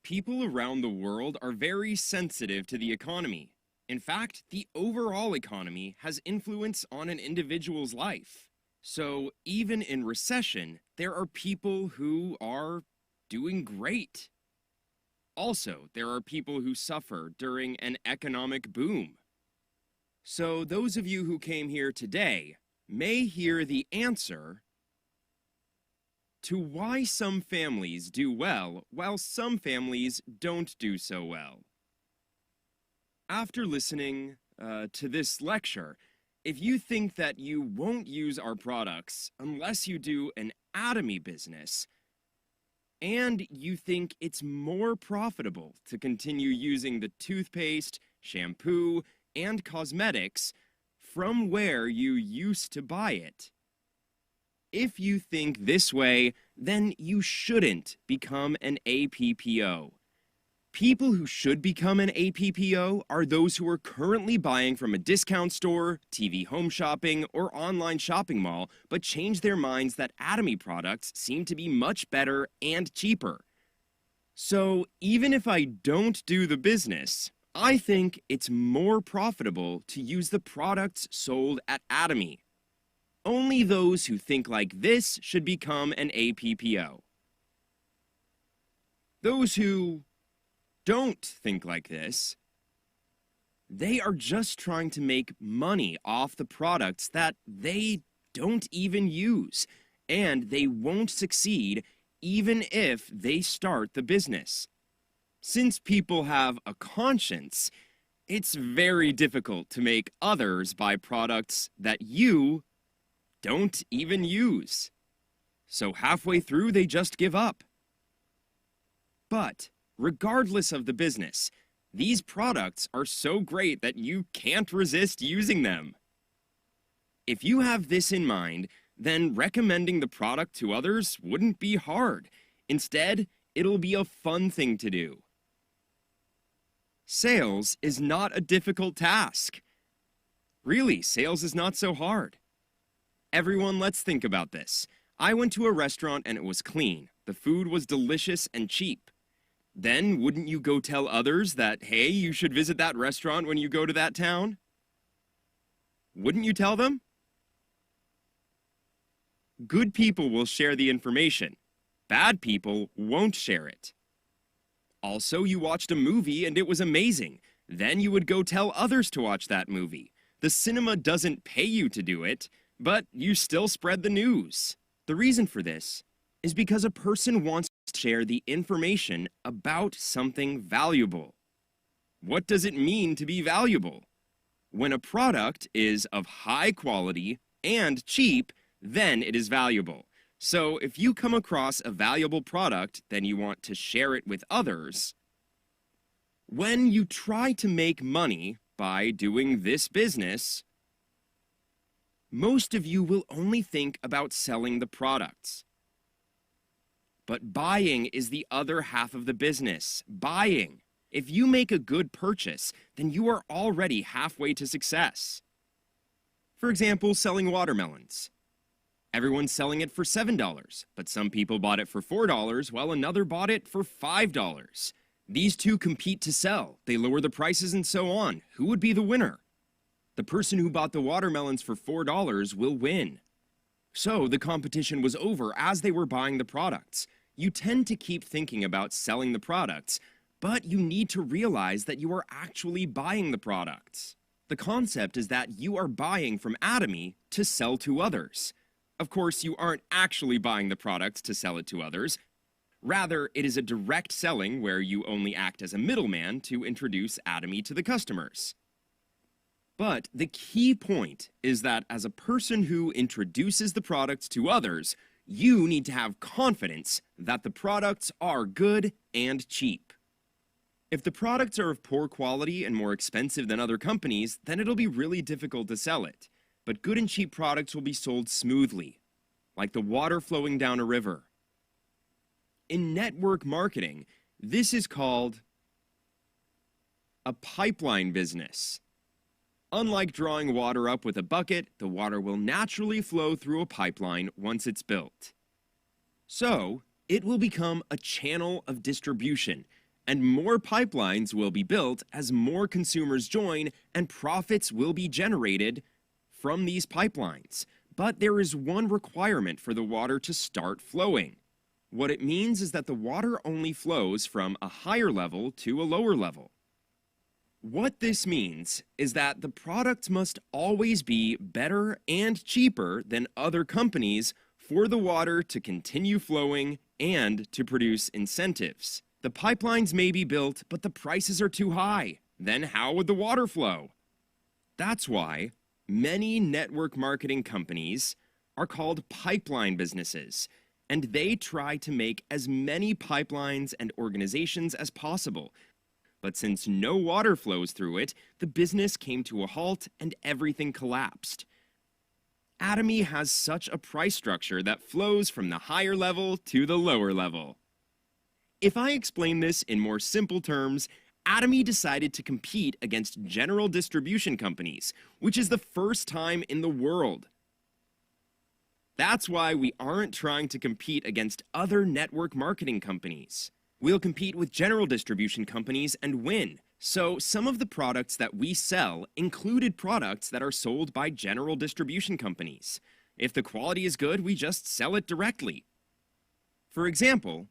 People around the world are very sensitive to the economy. In fact, the overall economy has influence on an individual's life. So even in recession, there are people who are doing great. Also, there are people who suffer during an economic boom. So those of you who came here today may hear the answer to why some families do well while some families don't do so well. After listening to this lecture, if you think that you won't use our products unless you do an Atomy business, and you think it's more profitable to continue using the toothpaste, shampoo, and cosmetics from where you used to buy it, if you think this way, then you shouldn't become an APPO. People who should become an APPO are those who are currently buying from a discount store, TV home shopping, or online shopping mall, but change their minds that Atomy products seem to be much better and cheaper. So even if I don't do the business, I think it's more profitable to use the products sold at Atomy. Only those who think like this should become an APPO. Those who don't think like this, they are just trying to make money off the products that they don't even use, and they won't succeed even if they start the business. Since people have a conscience, it's very difficult to make others buy products that you don't even use. So halfway through, they just give up. But regardless of the business, these products are so great that you can't resist using them. If you have this in mind, then recommending the product to others wouldn't be hard. Instead, it'll be a fun thing to do. Sales is not a difficult task. Really, sales is not so hard. Everyone, let's think about this. I went to a restaurant and it was clean. The food was delicious and cheap. Then, wouldn't you go tell others that, hey, you should visit that restaurant when you go to that town? Wouldn't you tell them? Good people will share the information. Bad people won't share it. Also, you watched a movie and it was amazing. Then you would go tell others to watch that movie. The cinema doesn't pay you to do it, but you still spread the news. The reason for this is because a person wants to share the information about something valuable. What does it mean to be valuable? When a product is of high quality and cheap, then it is valuable. So if you come across a valuable product, then you want to share it with others. When you try to make money by doing this business, most of you will only think about selling the products. But buying is the other half of the business. Buying. If you make a good purchase, then you are already halfway to success. For example, selling watermelons. Everyone's selling it for $7, but some people bought it for $4 while another bought it for $5. These two compete to sell. They lower the prices and so on. Who would be the winner? The person who bought the watermelons for $4 will win. So the competition was over as they were buying the products. You tend to keep thinking about selling the products, but you need to realize that you are actually buying the products. The concept is that you are buying from Atomy to sell to others. Of course, you aren't actually buying the products to sell it to others. Rather, it is a direct selling where you only act as a middleman to introduce Atomy to the customers. But the key point is that as a person who introduces the products to others, you need to have confidence that the products are good and cheap. If the products are of poor quality and more expensive than other companies, then it'll be really difficult to sell it. But good and cheap products will be sold smoothly, like the water flowing down a river. In network marketing, this is called a pipeline business. Unlike drawing water up with a bucket, the water will naturally flow through a pipeline once it's built. So, it will become a channel of distribution, And more pipelines will be built as more consumers join and profits will be generated from these pipelines. But there is one requirement for the water to start flowing. What it means is that the water only flows from a higher level to a lower level. What this means is that the product must always be better and cheaper than other companies for the water to continue flowing and to produce incentives. The pipelines may be built, but the prices are too high. Then how would the water flow? That's why many network marketing companies are called pipeline businesses, and they try to make as many pipelines and organizations as possible. But since no water flows through it, the business came to a halt and everything collapsed. Atomy has such a price structure that flows from the higher level to the lower level. If I explain this in more simple terms, Atomy decided to compete against general distribution companies, which is the first time in the world. That's why we aren't trying to compete against other network marketing companies. We'll compete with general distribution companies and win. So some of the products that we sell included products that are sold by general distribution companies. If the quality is good, we just sell it directly. For example,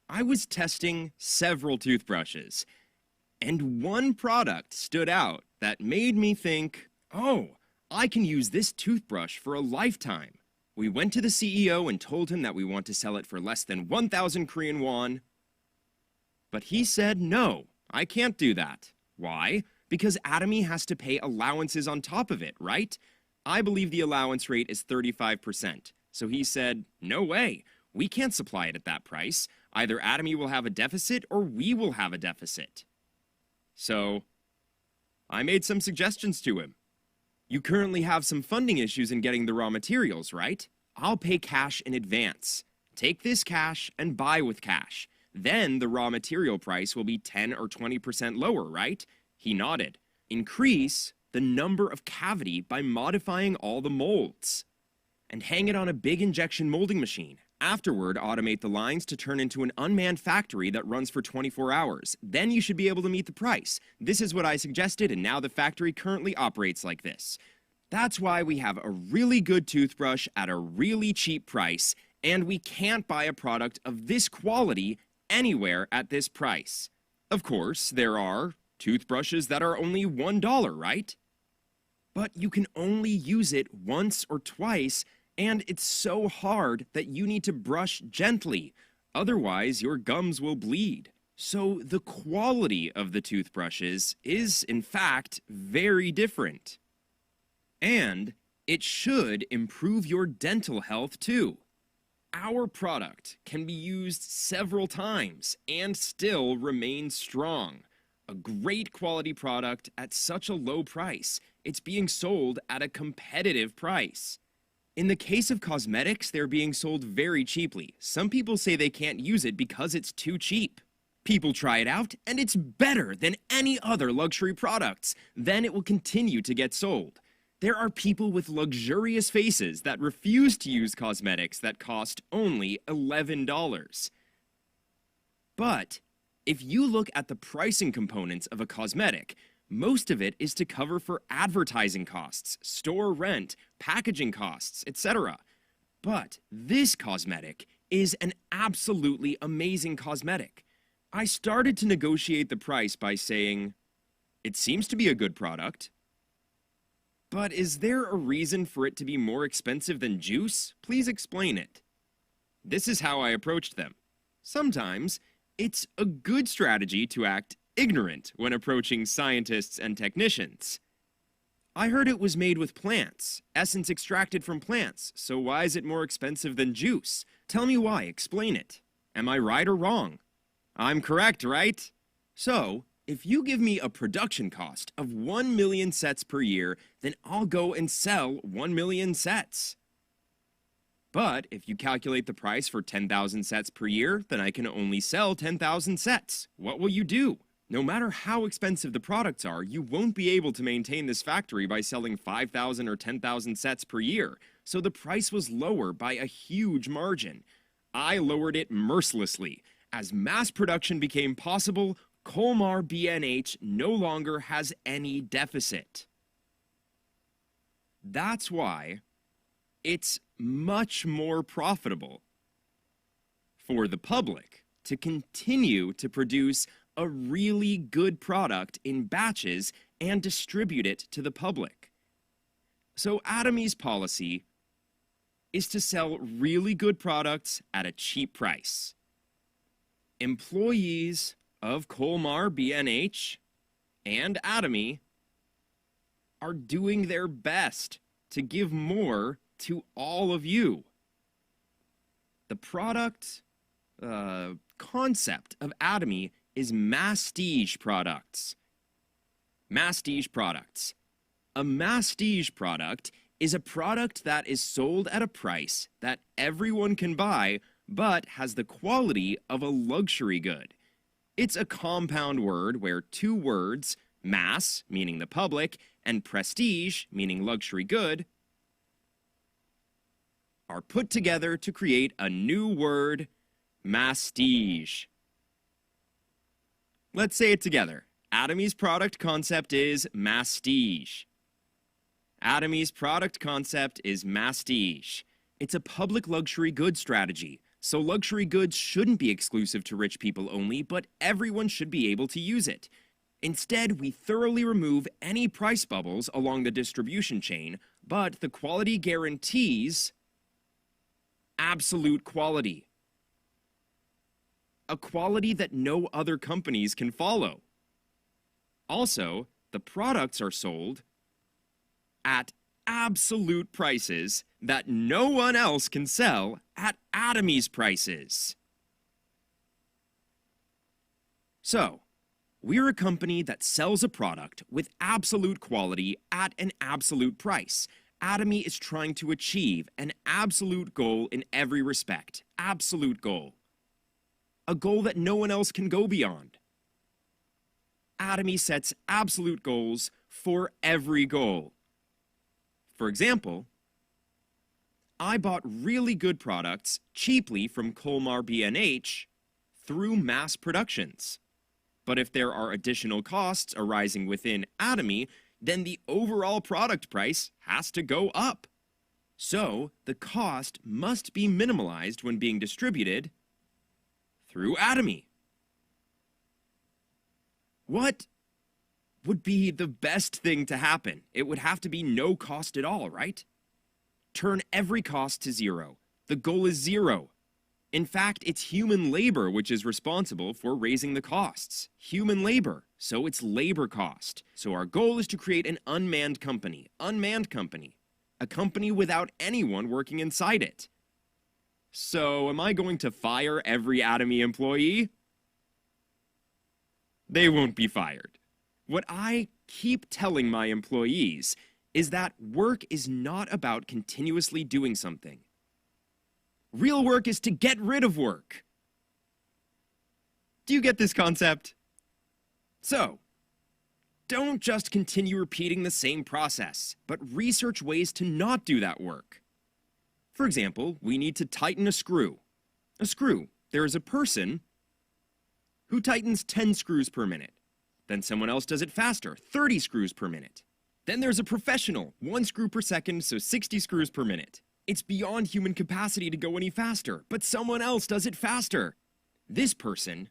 I was testing several toothbrushes, and one product stood out that made me think, oh, I can use this toothbrush for a lifetime. We went to the CEO and told him that we want to sell it for less than 1,000 Korean won. But he said, no, I can't do that. Why? Because Atomy has to pay allowances on top of it, right? I believe the allowance rate is 35%. So he said, no way. We can't supply it at that price. Either Atomy will have a deficit or we will have a deficit. So I made some suggestions to him. You currently have some funding issues in getting the raw materials, right? I'll pay cash in advance. Take this cash and buy with cash. Then the raw material price will be 10 or 20% lower, right? He nodded. Increase the number of cavity by modifying all the molds. And hang it on a big injection molding machine. Afterward, automate the lines to turn into an unmanned factory that runs for 24 hours. Then you should be able to meet the price. This is what I suggested, and now the factory currently operates like this. That's why we have a really good toothbrush at a really cheap price, and we can't buy a product of this quality anywhere at this price. Of course, there are toothbrushes that are only $1, right? But you can only use it once or twice, and it's so hard that you need to brush gently, otherwise your gums will bleed. So the quality of the toothbrushes is, in fact, very different. And it should improve your dental health too. Our product can be used several times and still remain strong. A great quality product at such a low price. It's being sold at a competitive price. In the case of cosmetics, they're being sold very cheaply. Some people say they can't use it because it's too cheap. People try it out, and it's better than any other luxury products. Then it will continue to get sold. There are people with luxurious faces that refuse to use cosmetics that cost only $11. But if you look at the pricing components of a cosmetic, most of it is to cover for advertising costs, store rent, packaging costs, etc. But this cosmetic is an absolutely amazing cosmetic. I started to negotiate the price by saying, it seems to be a good product. But is there a reason for it to be more expensive than juice? Please explain it. This is how I approached them. Sometimes it's a good strategy to act ignorant when approaching scientists and technicians. I heard it was made with plants, essence extracted from plants, so why is it more expensive than juice? Tell me why, explain it. Am I right or wrong? I'm correct, right? So, if you give me a production cost of 1 million sets per year, then I'll go and sell 1 million sets. But if you calculate the price for 10,000 sets per year, then I can only sell 10,000 sets. What will you do? No matter how expensive the products are, you won't be able to maintain this factory by selling 5,000 or 10,000 sets per year, so the price was lower by a huge margin. I lowered it mercilessly, As mass production became possible, Colmar B&H no longer has any deficit. That's why it's much more profitable for the public to continue to produce a really good product in batches and distribute it to the public. So Atomy's policy is to sell really good products at a cheap price. Employees of Colmar B&H and Atomy are doing their best to give more to all of you. The product concept of Atomy is mastige products. Mastige products. A mastige product is a product that is sold at a price that everyone can buy, but has the quality of a luxury good. It's a compound word where two words, mass, meaning the public, and prestige, meaning luxury good, are put together to create a new word, mastige. Let's say it together. Atomy's product concept is mastige. Atomy's product concept is mastige. It's a public luxury good strategy, so luxury goods shouldn't be exclusive to rich people only, but everyone should be able to use it. Instead, we thoroughly remove any price bubbles along the distribution chain, but the quality guarantees absolute quality. A quality that no other companies can follow. Also, the products are sold at absolute prices that no one else can sell at Atomy's prices. So, we're a company that sells a product with absolute quality at an absolute price. Atomy is trying to achieve an absolute goal in every respect. Absolute goal. A goal that no one else can go beyond. Atomy sets absolute goals for every goal. For example, I bought really good products cheaply from Colmar B&H through mass productions. But if there are additional costs arising within Atomy, then the overall product price has to go up. So, the cost must be minimalized when being distributed through Atomy. What would be the best thing to happen? It would have to be no cost at all, right? Turn every cost to zero. The goal is zero. In fact, it's human labor which is responsible for raising the costs. Human labor, so it's labor cost. So our goal is to create an unmanned company. Unmanned company. A company without anyone working inside it. So, am I going to fire every Atomy employee? They won't be fired. What I keep telling my employees is that work is not about continuously doing something. Real work is to get rid of work. Do you get this concept? So, don't just continue repeating the same process, but research ways to not do that work. For example, we need to tighten a screw. A screw. There is a person who tightens 10 screws per minute. Then someone else does it faster, 30 screws per minute. Then there's a professional, 1 screw per second, so 60 screws per minute. It's beyond human capacity to go any faster, but someone else does it faster. This person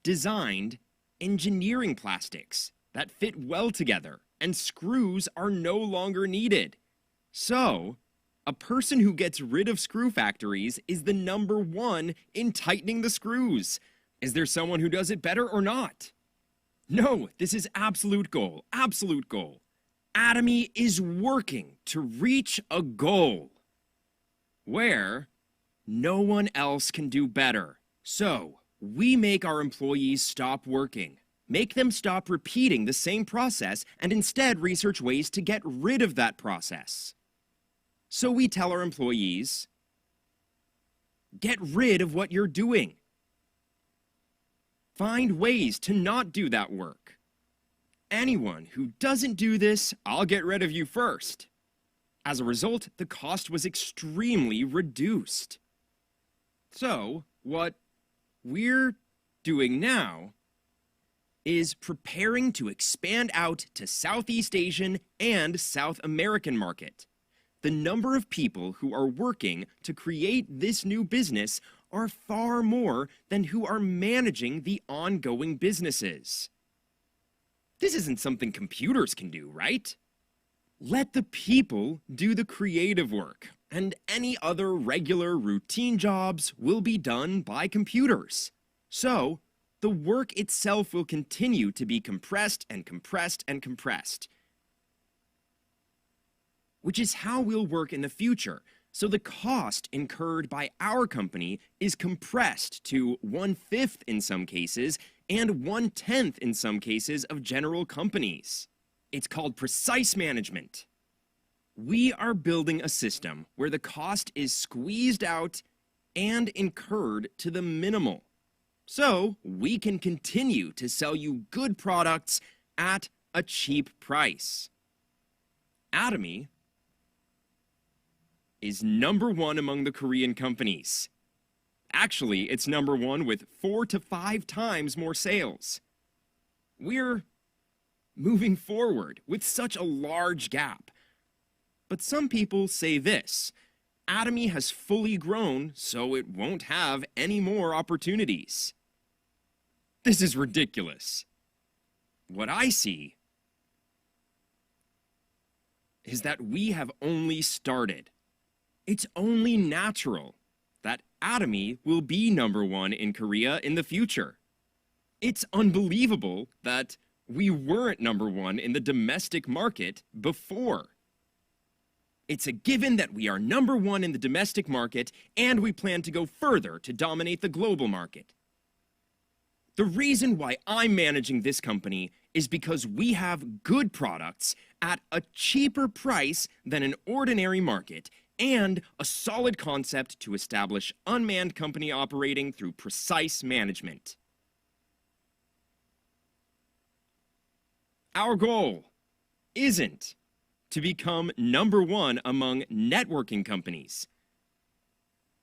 designed engineering plastics that fit well together, and screws are no longer needed. So, a person who gets rid of screw factories is the number one in tightening the screws. Is there someone who does it better or not? No, this is absolute goal, absolute goal. Atomy is working to reach a goal where no one else can do better. So, we make our employees stop working. Make them stop repeating the same process and instead research ways to get rid of that process. So we tell our employees, get rid of what you're doing. Find ways to not do that work. Anyone who doesn't do this, I'll get rid of you first. As a result, the cost was extremely reduced. So, what we're doing now is preparing to expand out to Southeast Asian and South American market. The number of people who are working to create this new business are far more than who are managing the ongoing businesses. This isn't something computers can do, right? Let the people do the creative work, and any other regular routine jobs will be done by computers. So, the work itself will continue to be compressed and compressed and compressed. Which is how we'll work in the future. So the cost incurred by our company is compressed to 1/5 in some cases and 1/10 in some cases of general companies. It's called precise management. We are building a system where the cost is squeezed out and incurred to the minimal. So we can continue to sell you good products at a cheap price. Atomy is #1 among the Korean companies. Actually, it's #1 with 4 to 5 times more sales. We're moving forward with such a large gap. But some people say this: Atomy has fully grown, so it won't have any more opportunities. This is ridiculous. What I see is that we have only started. It's only natural that Atomy will be #1 in Korea in the future. It's unbelievable that we weren't #1 in the domestic market before. It's a given that we are #1 in the domestic market, and we plan to go further to dominate the global market. The reason why I'm managing this company is because we have good products at a cheaper price than an ordinary market, and a solid concept to establish unmanned company operating through precise management. Our goal isn't to become #1 among networking companies,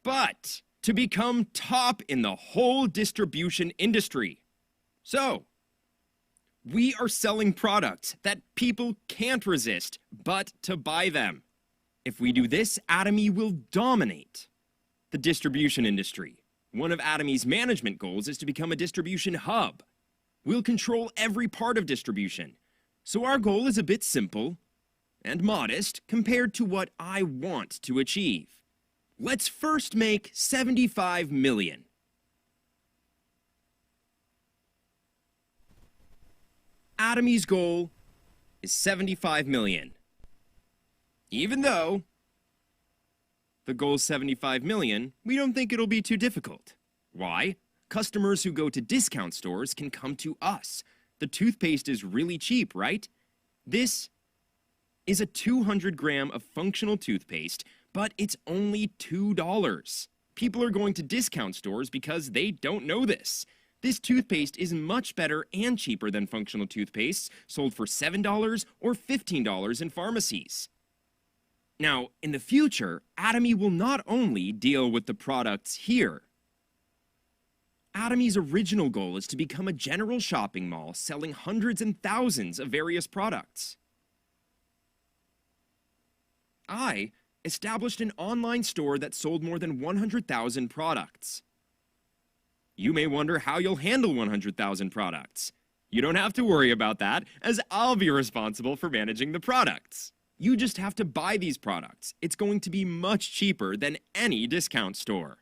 but to become top in the whole distribution industry. So, we are selling products that people can't resist but to buy them. If we do this, Atomy will dominate the distribution industry. One of Atomy's management goals is to become a distribution hub. We'll control every part of distribution. So our goal is a bit simple and modest compared to what I want to achieve. Let's first make 75 million. Atomy's goal is 75 million. Even though the goal is 75 million, we don't think it'll be too difficult. Why? Customers who go to discount stores can come to us. The toothpaste is really cheap, right? This is a 200 gram of functional toothpaste, but it's only $2. People are going to discount stores because they don't know this. This toothpaste is much better and cheaper than functional toothpastes sold for $7 or $15 in pharmacies. Now, in the future, Atomy will not only deal with the products here. Atomy's original goal is to become a general shopping mall selling hundreds and thousands of various products. I established an online store that sold more than 100,000 products. You may wonder how you'll handle 100,000 products. You don't have to worry about that, as I'll be responsible for managing the products. You just have to buy these products. It's going to be much cheaper than any discount store.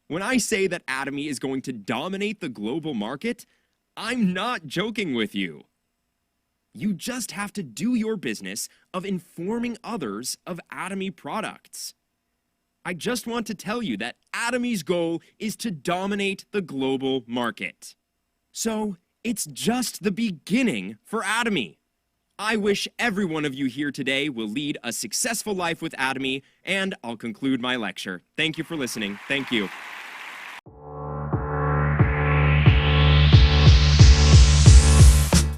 When I say that Atomy is going to dominate the global market, I'm not joking with you. You just have to do your business of informing others of Atomy products. I just want to tell you that Atomy's goal is to dominate the global market. So, it's just the beginning for Atomy. I wish every one of you here today will lead a successful life with Atomy, and I'll conclude my lecture. Thank you for listening. Thank you.